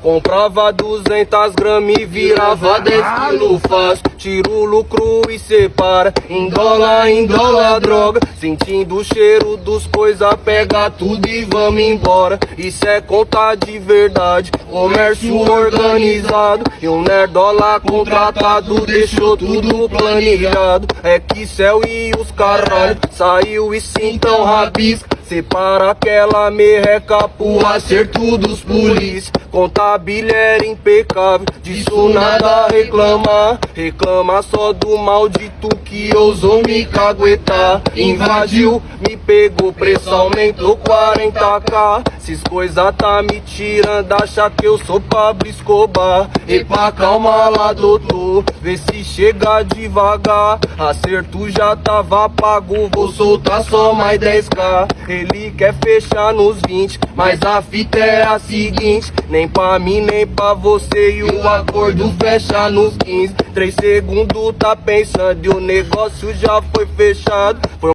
Comprava 200 gramas e virava 10 quilos fácil. Tira o lucro e separa, em dólar droga. Sentindo o cheiro dos coisa, pega tudo e vamos embora. Isso é conta de verdade, comércio organizado. E um nerdola contratado deixou tudo planejado. É que céu e os caralho, saiu e sim então rabisca. Separa aquela merreca pro acerto dos polícia. Contabilha era impecável, disso nada reclamar. Reclama só do maldito que ousou me caguetar. Invadiu, me pegou, preço aumentou 40k. Esses coisa tá me tirando, acha que eu sou Pablo Escobar. Epa, calma lá, doutor, vê se chega devagar. Acerto já tava pago, vou soltar só mais 10k. Ele quer fechar nos 20, mas a fita é a seguinte: nem pra mim, nem pra você, e o acordo fecha nos 15. 3 segundos tá pensando e o negócio já foi fechado.